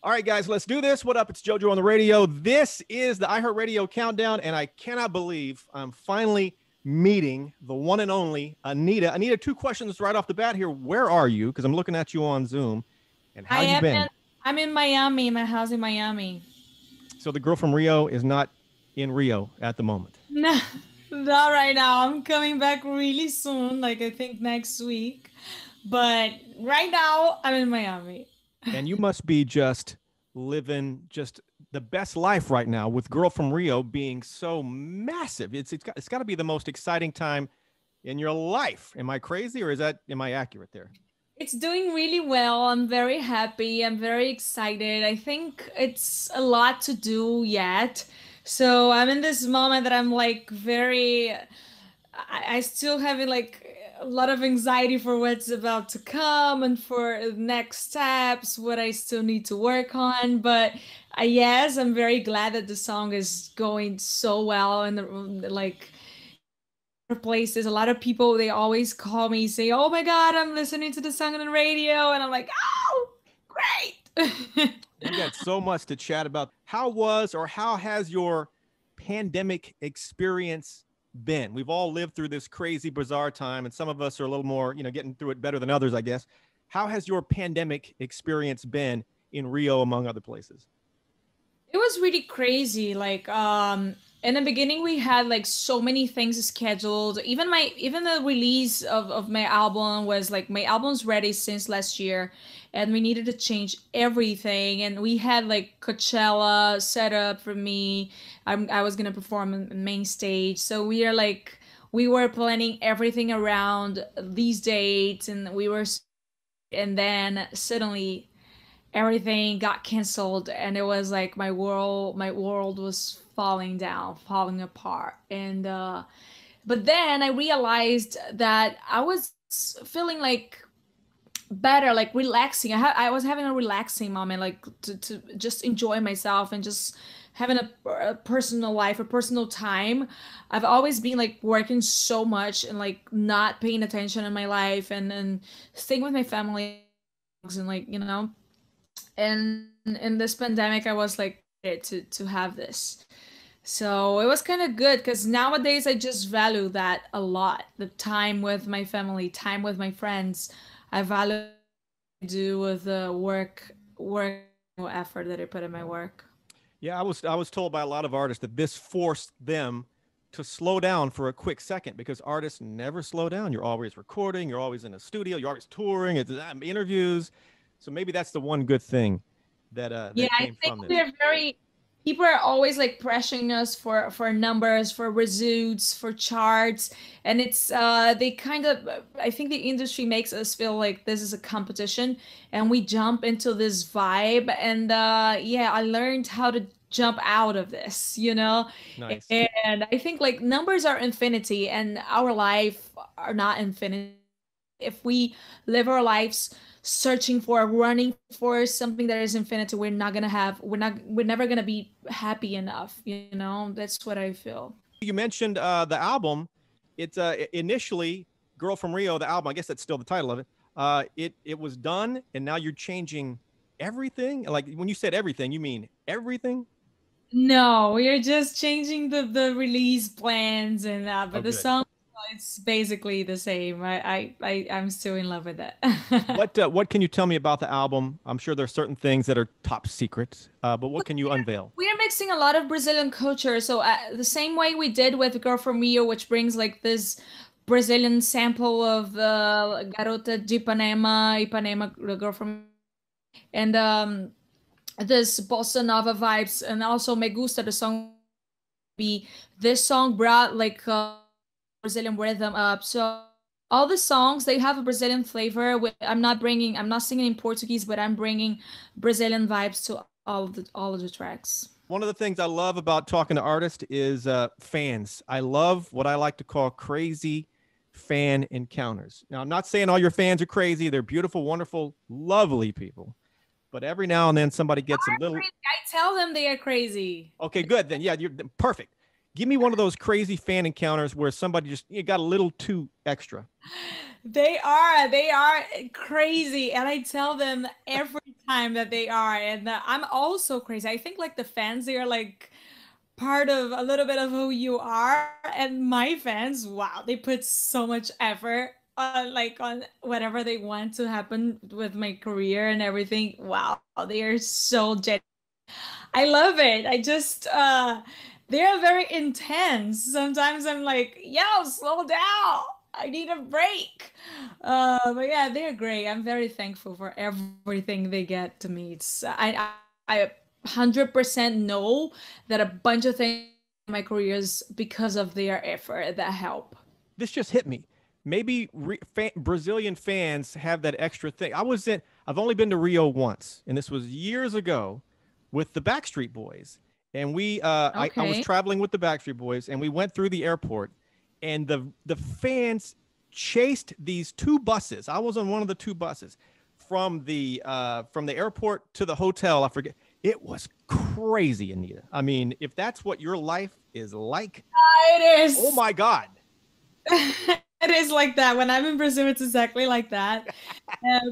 All right, guys, let's do this. What up? It's JoJo on the radio. This is the iHeartRadio Countdown, and I cannot believe I'm finally meeting the one and only Anitta. Anitta, two questions right off the bat here. Where are you? Because I'm looking at you on Zoom. And how you been? I'm in Miami, my house in Miami. So the girl from Rio is not in Rio at the moment. No, not right now. I'm coming back really soon, like I think next week. But right now, I'm in Miami. And you must be just living just the best life right now with Girl from Rio being so massive. It's got to be the most exciting time in your life. Am I crazy, or am I accurate there? It's doing really well. I'm very happy. I'm very excited. I think it's a lot to do yet. So I'm in this moment that I'm like I still having like a lot of anxiety for what's about to come and for next steps, what I still need to work on. But yes, I'm very glad that the song is going so well and like places. A lot of people, they always call me, say, "Oh my God, I'm listening to the song on the radio," and I'm like, "Oh, great!" We got so much to chat about. How has your pandemic experience been? We've all lived through this crazy, bizarre time, and some of us are a little more, getting through it better than others, I guess. How has your pandemic experience been in Rio, among other places? It was really crazy. Like, in the beginning we had like so many things scheduled. Even the release of my album was like, my album's ready since last year and we needed to change everything. And we had like Coachella set up for me. I was gonna perform on the main stage. So we were planning everything around these dates, and then suddenly everything got canceled, and it was like my world was falling down, falling apart. And but then I realized that I was feeling like better, like relaxing. I was having a relaxing moment, like to just enjoy myself and just having a personal life, a personal time. I've always been like working so much and like not paying attention in my life, and staying with my family and like, and in this pandemic I was like to have this. So it was kind of good because nowadays I just value that a lot, the time with my family, time with my friends. I value do with the work effort that I put in my work. Yeah, I was told by a lot of artists that this forced them to slow down for a quick second, because artists never slow down. You're always recording, you're always in a studio, you're always touring, it's interviews. So maybe that's the one good thing Yeah, that I came think from this. we're very people are always like pressuring us for numbers, for results, for charts, and it's they kind of, I think the industry makes us feel like this is a competition, and we jump into this vibe. And yeah, I learned how to jump out of this. Nice. And I think like numbers are infinity and our life are not infinite. If we live our lives searching for, running for something that is infinite, we're never gonna be happy enough. That's what I feel. You mentioned the album. It's initially Girl from Rio, the album. I guess that's still the title of it. It was done, and now you're changing everything. Like when you said everything, you mean everything? No, we're just changing the release plans, and Oh, but the good. song, it's basically the same. I'm still in love with it. What can you tell me about the album? I'm sure there's certain things that are top secret, but what can you unveil? We are mixing a lot of Brazilian culture. So the same way we did with Girl from Rio, which brings like this Brazilian sample of Garota de Ipanema, Ipanema, the girl from, and this bossa nova vibes, and also Me Gusta, the song. Be this song brought like Brazilian rhythm up. So all the songs, they have a Brazilian flavor. I'm not singing in Portuguese, but I'm bringing Brazilian vibes to all of the tracks. One of the things I love about talking to artists is fans. I love what I like to call crazy fan encounters. Now, I'm not saying all your fans are crazy. They're beautiful, wonderful, lovely people. But every now and then somebody gets a little. I tell them they are crazy. Okay, good. Then, yeah, you're perfect. Give me one of those crazy fan encounters where somebody just got a little too extra. They are crazy, and I tell them every time that they are. And I'm also crazy. I think like the fans, they are like part of a little bit of who you are. And my fans, wow, they put so much effort on like on whatever they want to happen with my career and everything. Wow, they are so genuine. I love it. I just they're very intense. Sometimes I'm like, yo, slow down. I need a break. But yeah, they're great. I'm very thankful for everything they get to me. I 100% know that a bunch of things in my careers because of their effort that help. This just hit me. Maybe Brazilian fans have that extra thing. I've only been to Rio once, and this was years ago with the Backstreet Boys. And I was Okay. traveling with the Backstreet Boys, and we went through the airport, and the fans chased these two buses. I was on one of the two buses from the airport to the hotel. I forget. It was crazy, Anitta. I mean, if that's what your life is like, It oh is. my God. It is like that. When I'm in Brazil, it's exactly like that.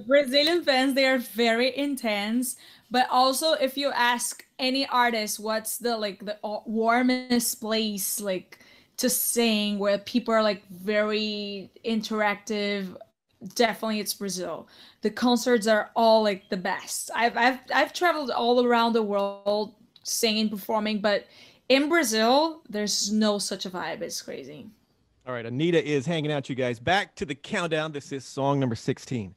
Brazilian fans, they are very intense. But also, if you ask any artist, what's the like the warmest place like to sing where people are like very interactive, definitely it's Brazil. The concerts are all like the best. I've traveled all around the world singing, performing, but in Brazil, there's no such a vibe. It's crazy. All right, Anitta is hanging out, you guys. Back to the countdown. This is song number 16.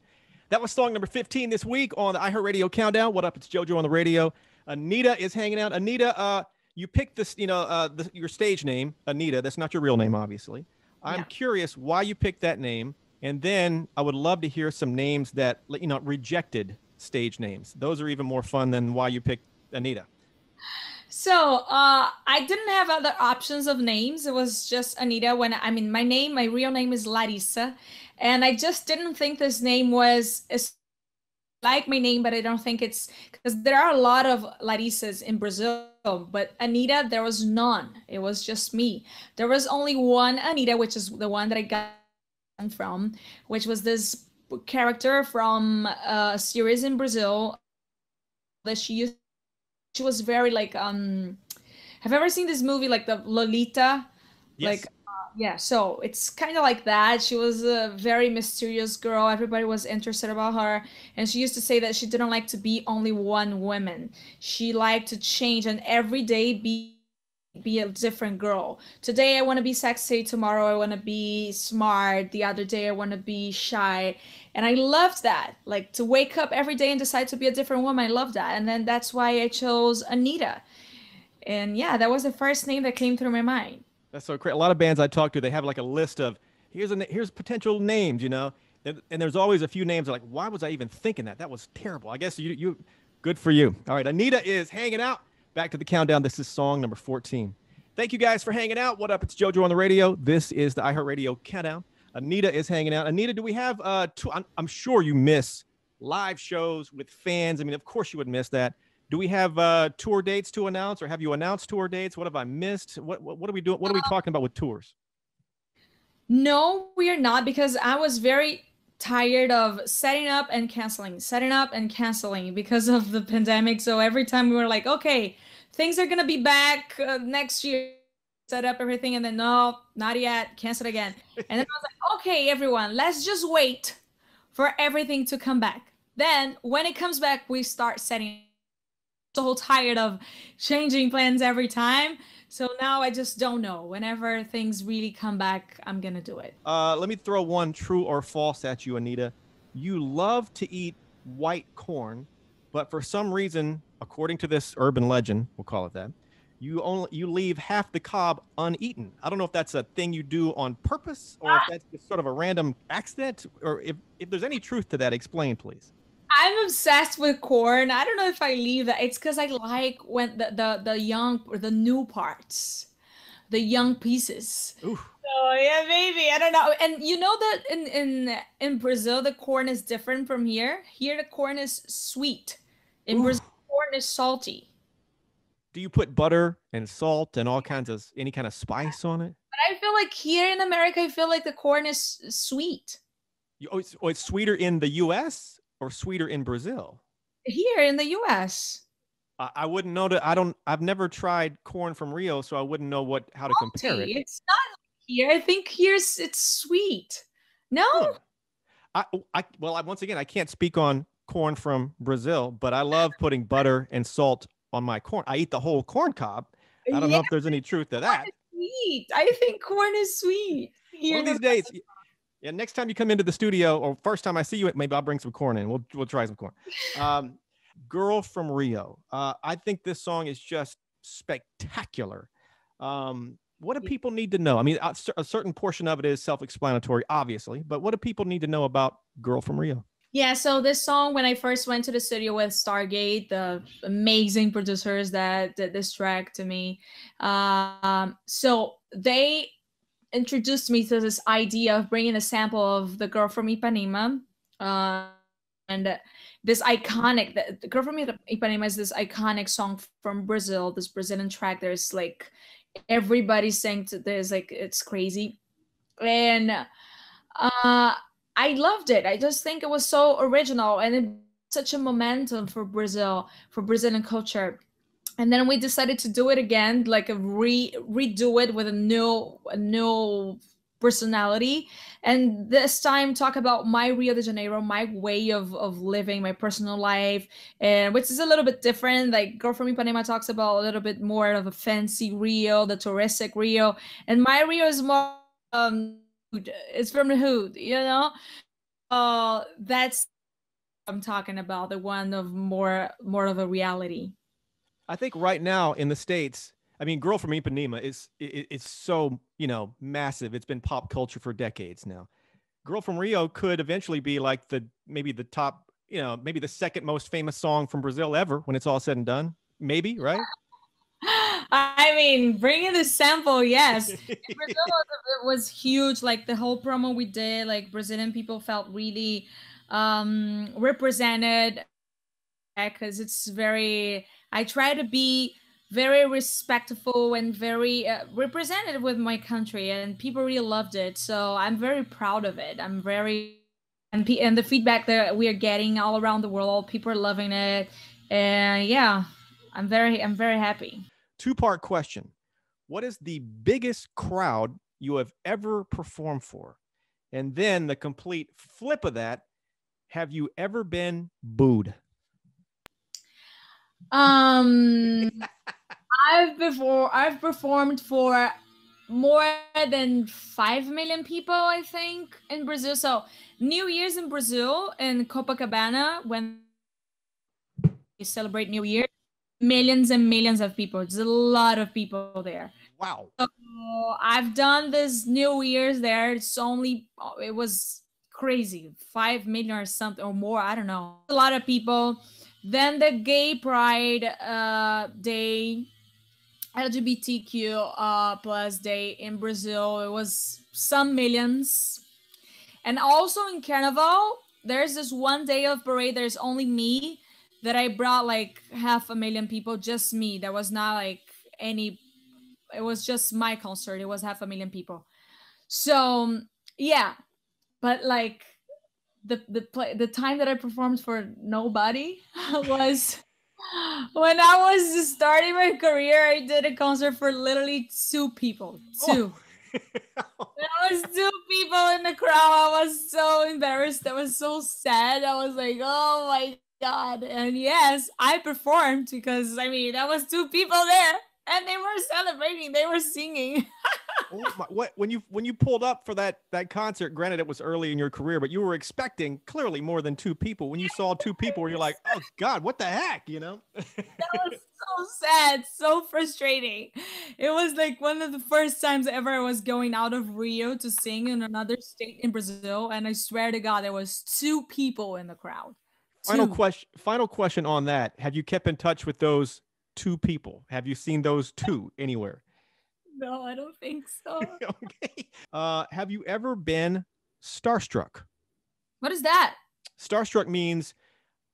That was song number 15 this week on the iHeartRadio countdown. What up? It's JoJo on the radio. Anitta is hanging out. Anitta, you picked this, your stage name, Anitta. That's not your real name, obviously. I'm Yeah. curious why you picked that name, and then I would love to hear some names that rejected stage names. Those are even more fun than why you picked Anitta. So, I didn't have other options of names. It was just Anita. My real name is Larissa, and I just didn't think this name was as like my name, but I don't think it's because there are a lot of Larissas in Brazil, but Anita, there was none. It was just me. There was only one Anita, which is the one that I got from, which was this character from a series in Brazil that she was very like have you ever seen this movie like the Lolita? Like Yes. yeah, so it's kind of like that. She was a very mysterious girl. Everybody was interested about her, and she used to say that she didn't like to be only one woman. She liked to change and every day be a different girl. Today I want to be sexy, tomorrow I want to be smart, the other day I want to be shy. And I loved that. Like to wake up every day and decide to be a different woman. I love that. And then that's why I chose Anita. And yeah, that was the first name that came through my mind. That's so great. A lot of bands I talk to, they have like a list of here's potential names, and there's always a few names like, why was I even thinking that? That was terrible. I guess you good for you. All right, Anitta is hanging out. Back to the countdown. This is song number 14. Thank you guys for hanging out. What up? It's JoJo on the radio. This is the iHeartRadio countdown. Anita is hanging out. Anita, do we have I'm sure you miss live shows with fans. I mean, of course you would miss that. Do we have tour dates to announce, or have you announced tour dates? What have I missed? What are we doing? What are we talking about with tours? No, we are not because I was very tired of setting up and canceling because of the pandemic. So every time we were like, okay, things are gonna be back next year, set up everything, and then no, not yet, cancel again. And then I was like, okay, everyone, let's just wait for everything to come back. Then when it comes back, we start setting. So tired of changing plans every time. So now I just don't know. Whenever things really come back, I'm gonna do it. Let me throw one true or false at you, Anita. You love to eat white corn, but for some reason, according to this urban legend, we'll call it that, you leave half the cob uneaten. I don't know if that's a thing you do on purpose or if that's just sort of a random accident, or if there's any truth to that, explain, please. I'm obsessed with corn. I don't know if I leave that. It's because I like when the young or the new parts, the young pieces. Ooh. So yeah, maybe I don't know. And you know that in Brazil the corn is different from here. Here the corn is sweet. In Ooh. Brazil, corn is salty. Do you put butter and salt and all kinds of any kind of spice on it? But I feel like here in America, I feel like the corn is sweet. It's sweeter in the U.S. or sweeter in Brazil? here in the US. I wouldn't know that. I've never tried corn from Rio, so I wouldn't know how to compare it. It's not here. I think here's it's sweet. No? Huh. Once again, I can't speak on corn from Brazil, but I love putting butter and salt on my corn. I eat the whole corn cob. I don't Yeah, know if there's any truth to corn that. is sweet. I think corn is sweet. One Here of in the these days, yeah, next time you come into the studio, or first time I see you, maybe I'll bring some corn in. We'll try some corn. Um, Girl from Rio. I think this song is just spectacular. What do people need to know? I mean, a certain portion of it is self-explanatory, obviously, but what do people need to know about Girl from Rio? Yeah, so this song, when I first went to the studio with Stargate, the amazing producers that did this track to me, so they introduced me to this idea of bringing a sample of the girl from Ipanema. Uh, and this iconic, the girl from Ipanema is this iconic song from Brazil, this Brazilian track. There's like everybody sang to this, like it's crazy. And I loved it. I just think it was so original and it such a momentum for Brazil, for Brazilian culture. And then we decided to do it again, like redo it with a new personality, and this time talk about my Rio de Janeiro, my way of living, my personal life, and which is a little bit different. Like Girl from Ipanema talks about a little bit more of a fancy Rio, the touristic Rio, and my Rio is more it's from the hood, you know. That's what I'm talking about, the one of more of a reality. I think right now in the States, I mean, Girl from Ipanema is so, massive. It's been pop culture for decades now. Girl from Rio could eventually be like maybe the top, maybe the second most famous song from Brazil ever when it's all said and done. Maybe, right? I mean, bringing the sample, yes. Brazil was huge. Like the whole promo we did, like Brazilian people felt really represented because it's very. I try to be very respectful and very representative with my country, and people really loved it. So I'm very proud of it. I'm very and the feedback that we are getting all around the world, people are loving it, and yeah, I'm very happy. Two-part question. What is the biggest crowd you have ever performed for? And then the complete flip of that, have you ever been booed? Um, I've performed for more than 5 million people, I think, in Brazil. So New Year's in Brazil in Copacabana, when you celebrate New Year, millions and millions of people. There's a lot of people there. Wow. So I've done this New Year's there. It was crazy, 5 million or something or more. I don't know. A lot of people. Then the Gay Pride Day, LGBTQ plus day in Brazil. It was some millions. And also in Carnival, there's this one day of parade. There's only me that I brought like 500,000 people. Just me. There was not like any. It was just my concert. It was 500,000 people. So yeah, but like the time that I performed for nobody was when I was just starting my career. I did a concert for literally two people. Two. Oh. There was two people in the crowd. I was so embarrassed. I was so sad. I was like, oh my god. And yes, I performed because I mean there was two people there and they were celebrating. They were singing. What when you pulled up for that concert, granted it was early in your career, but you were expecting clearly more than two people. When you saw two people, you're like, oh god, what the heck, That was so sad, so frustrating. It was like one of the first times ever I was going out of Rio to sing in another state in Brazil, and I swear to God, there was two people in the crowd. Two. Final question on that. Have you kept in touch with those two people? Have you seen those two anywhere? No, I don't think so. Okay. Have you ever been starstruck? What is that? Starstruck means,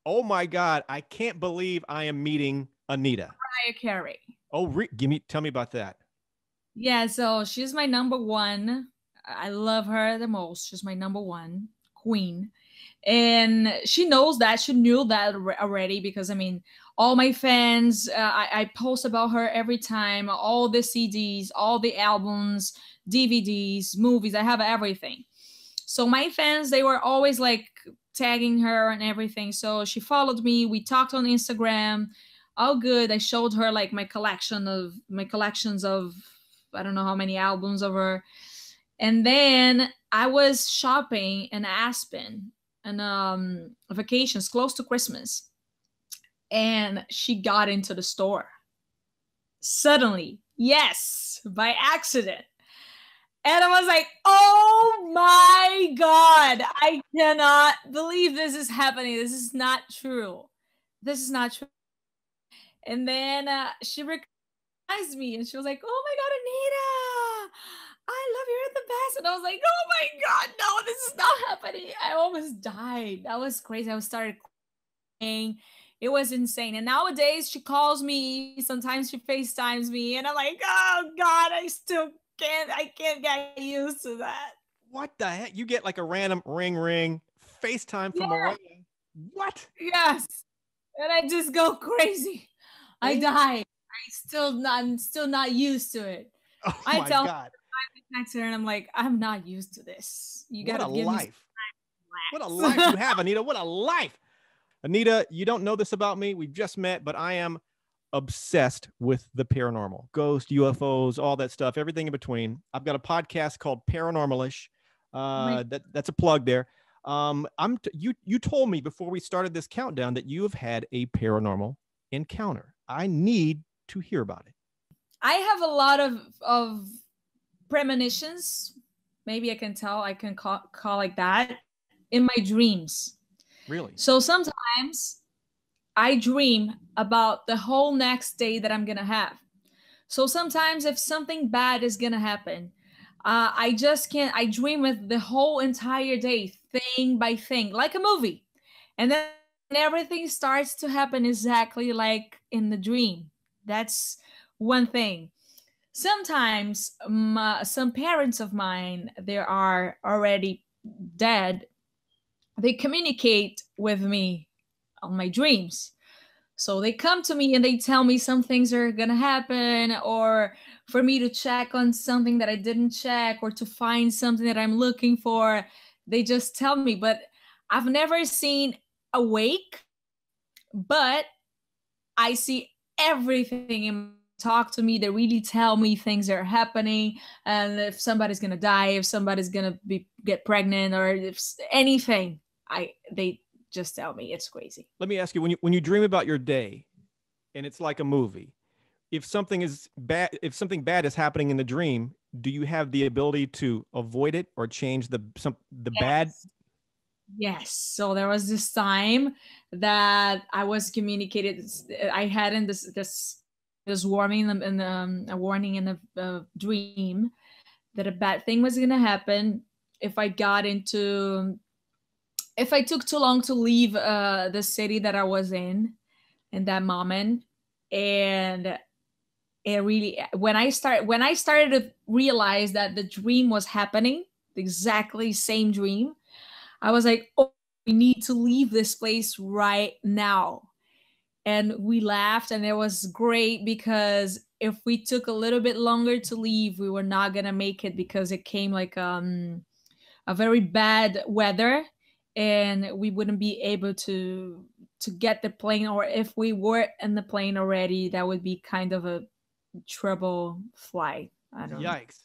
oh my God, I can't believe I am meeting Anitta. Mariah Carey. Oh, tell me about that. Yeah, so she's my number one. I love her the most. She's my number one queen. And she knows that, she knew that already, because I mean, all my fans, I post about her every time, all the CDs, all the albums, DVDs, movies, I have everything. So my fans, they were always like tagging her and everything. So she followed me, we talked on Instagram, all good. I showed her like my collections of, I don't know how many albums of her. And then I was shopping in Aspen and vacations close to Christmas, and she got into the store suddenly. Yes, by accident. And I was like, oh my God, I cannot believe this is happening. This is not true. This is not true. And then she recognized me and she was like, oh my God, Anita, I love you, you're the best. And I was like, oh my God, no, this is not happening. I almost died. That was crazy. I started crying. It was insane. And nowadays she calls me, sometimes she FaceTimes me, and I'm like, oh God, I can't get used to that. What the heck? You get like a random ring, FaceTime from Mariah. What? Yes. And I just go crazy. I die. I'm still not used to it. Oh I my tell God. her, and I'm like, I'm not used to this. You gotta give life. me what a life you have, Anitta. What a life. Anitta, you don't know this about me. We've just met, but I am obsessed with the paranormal, ghost, UFOs, all that stuff, everything in between. I've got a podcast called Paranormalish. That's a plug there. You told me before we started this countdown that you have had a paranormal encounter. I need to hear about it. I have a lot of premonitions. Maybe I can call like that in my dreams. Really? So sometimes I dream about the whole next day that I'm gonna have. So sometimes if something bad is gonna happen, I just can't. I dream with the whole entire day, thing by thing, like a movie, and then everything starts to happen exactly like in the dream. That's one thing. Sometimes some parents of mine, they are already dead, they communicate with me on my dreams. So they come to me and they tell me some things are gonna happen, or for me to check on something that I didn't check, or to find something that I'm looking for. They just tell me, but I've never seen awake, but I see everything in talk to me. They really tell me things are happening, and if somebody's gonna die, if somebody's gonna get pregnant, or if anything, they just tell me. It's crazy. Let me ask you, when you dream about your day and it's like a movie, if something bad is happening in the dream, do you have the ability to avoid it or change the Yes. bad? Yes. So there was this time that I was communicated. I had in this warning in a warning in a dream that a bad thing was gonna happen if I took too long to leave the city that I was in that moment. And it really, when I started to realize that the dream was happening, the exactly same dream, I was like, oh, we need to leave this place right now. And we laughed, and it was great, because if we took a little bit longer to leave, we were not gonna make it, because it came like a very bad weather, and we wouldn't be able to get the plane, or if we were in the plane already, that would be kind of a trouble flight. I don't know. Yikes.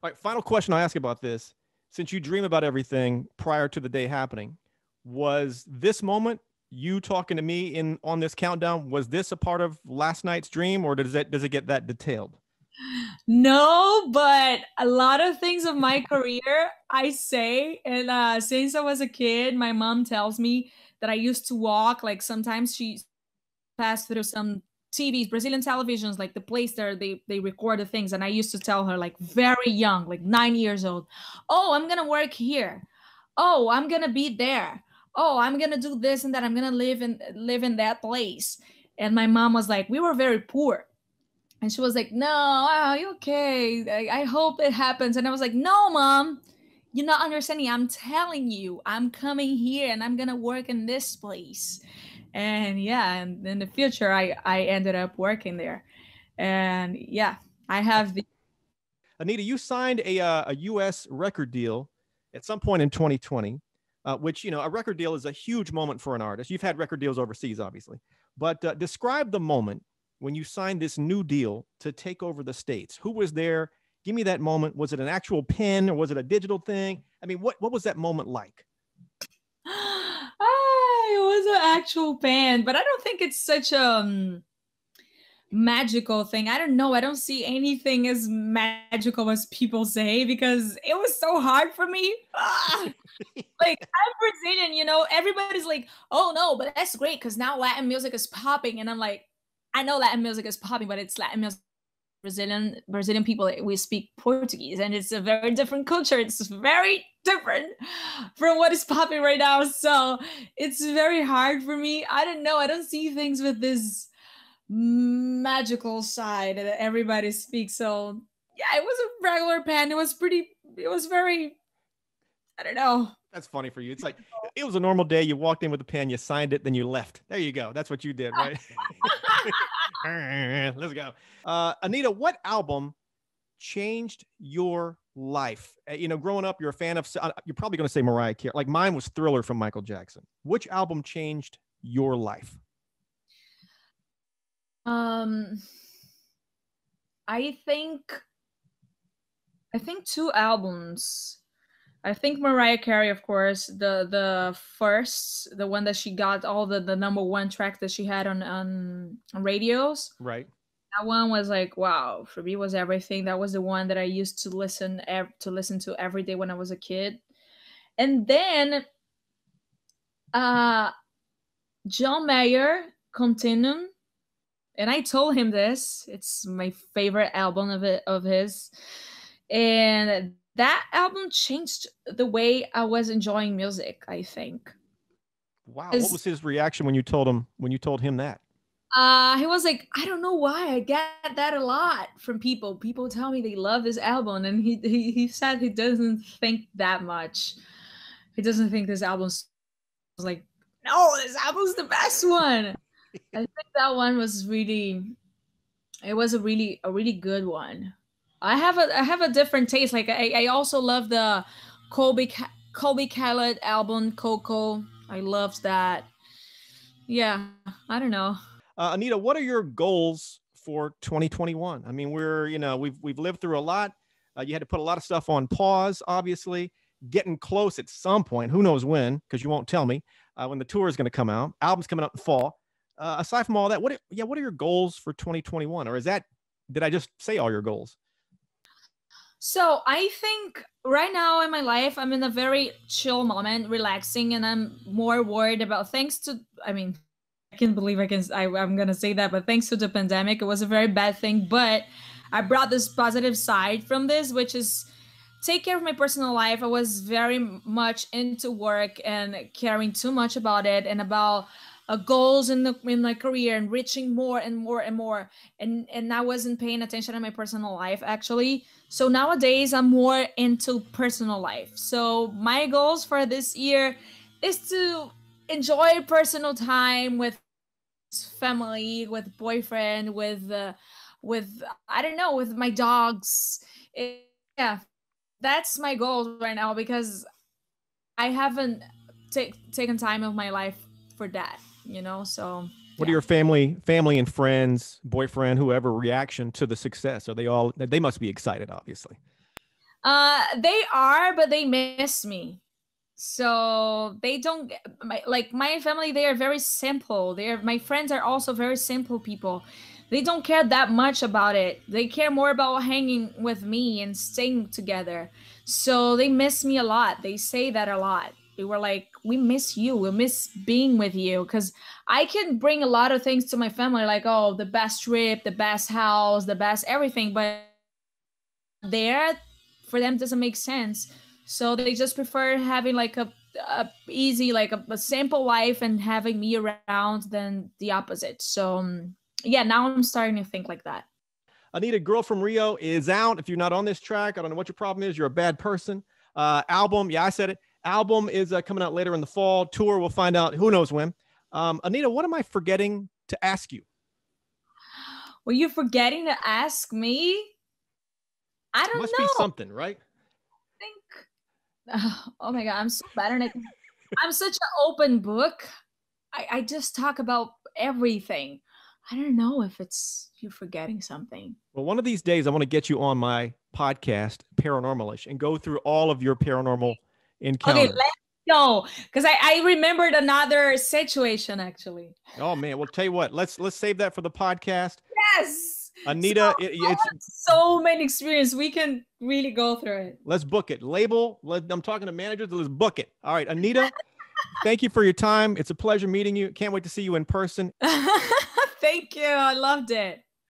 All right, final question I ask about this. Since you dream about everything prior to the day happening, was this moment, you talking to me on this countdown, was this a part of last night's dream, or does it get that detailed? No, but a lot of things of my career I say, and since I was a kid, my mom tells me that I used to walk. Like sometimes she passed through some TVs, Brazilian televisions, like the place there they record the things, and I used to tell her, like very young, like 9 years old, oh, I'm gonna work here. Oh, I'm gonna be there. Oh, I'm gonna do this and that. I'm gonna live in that place. And my mom was like, we were very poor. And she was like, no, are you okay? I hope it happens. And I was like, no, mom, you're not understanding. I'm telling you, I'm coming here and I'm gonna work in this place. And yeah, and in the future, I ended up working there. And yeah, I have the Anita, you signed a U.S. record deal at some point in 2020, which, you know, a record deal is a huge moment for an artist. You've had record deals overseas, obviously, but describe the moment when you signed this new deal to take over the States. Who was there? Give me that moment. Was it an actual pen or was it a digital thing? I mean, what was that moment like? it was an actual band, but I don't think it's such a magical thing. I don't know. I don't see anything as magical as people say because it was so hard for me. Like I'm Brazilian, you know, everybody's like, "Oh no, but that's great because now Latin music is popping," and I'm like, "I know Latin music is popping, but it's Latin music." Brazilian people, we speak Portuguese, and it's a very different culture. It's very different from what is popping right now. So it's very hard for me. I don't know. I don't see things with this magical side that everybody speaks. So yeah, it was a regular pen. It was pretty. It was very. I don't know. That's funny for you. It's like it was a normal day. You walked in with a pen, you signed it, then you left. There you go. That's what you did, right? Let's go. Anita, what album changed your life? You know, growing up, you're a fan of, you're probably going to say Mariah Carey. Like mine was Thriller from Michael Jackson. Which album changed your life? Um, I think I think two albums. I think Mariah Carey, of course, the first, the one that she got all the number one track that she had on radios. Right. That one was like wow, for me was everything. That was the one that I used to listen to every day when I was a kid. And then uh John Mayer Continuum, and I told him this. It's my favorite album of his, and that album changed the way I was enjoying music. I think. Wow. What was his reaction when you told him that? He was like, I don't know why I get that a lot from people. People tell me they love this album, and he said he doesn't think that much. He doesn't think this album's like, no, this album's the best one. I think that one was really, it was a really good one. I have a different taste. Like I also love the Colby Khaled album Coco. I loved that. Yeah, I don't know. Anita, what are your goals for 2021? I mean, we've lived through a lot. You had to put a lot of stuff on pause, obviously. Getting close at some point. Who knows when? Because you won't tell me when the tour is going to come out. Album's coming out in the fall. Aside from all that, what are your goals for 2021? Or did I just say all your goals? So I think right now in my life, I'm in a very chill moment, relaxing, and I'm more worried about thanks to, I mean, I can't believe I'm going to say that, but thanks to the pandemic, it was a very bad thing. But I brought this positive side from this, which is take care of my personal life. I was very much into work and caring too much about it and about goals in my career and reaching more and more and more. And I wasn't paying attention to my personal life actually. So nowadays I'm more into personal life. So my goals for this year is to enjoy personal time with family, with boyfriend, with I don't know, with my dogs. Yeah, that's my goal right now because I haven't taken time of my life for that, you know. So what are your family and friends, boyfriend, whoever reaction to the success? They must be excited, obviously. They are, but they miss me. So they don't like my family. They are very simple. My friends are also very simple people. They don't care that much about it. They care more about hanging with me and staying together. So they miss me a lot. They say that a lot. They were like, we miss you. We miss being with you. Because I can bring a lot of things to my family, like, oh, the best trip, the best house, the best everything. But there, for them, doesn't make sense. So they just prefer having like a easy, like a simple life and having me around than the opposite. So yeah, now I'm starting to think like that. Anita, Girl from Rio is out. If you're not on this track, I don't know what your problem is. You're a bad person. Album. Yeah, I said it. Album is coming out later in the fall. Tour, we'll find out who knows when. Anitta, what am I forgetting to ask you? Were you forgetting to ask me? I don't Must be know. something, right? I think. Oh my God, I'm so bad at it. I'm such an open book. I just talk about everything. I don't know if it's you forgetting something. Well, one of these days, I want to get you on my podcast, Paranormalish, and go through all of your paranormal Okay, encounters. let's go. Because I remembered another situation actually. Oh man, well, tell you what, let's save that for the podcast. Yes. Anitta, So, it's so many experience. We can really go through it. let's book it. I'm talking to managers. Let's book it. All right, Anitta, thank you for your time. It's a pleasure meeting you. Can't wait to see you in person. Thank you. I loved it.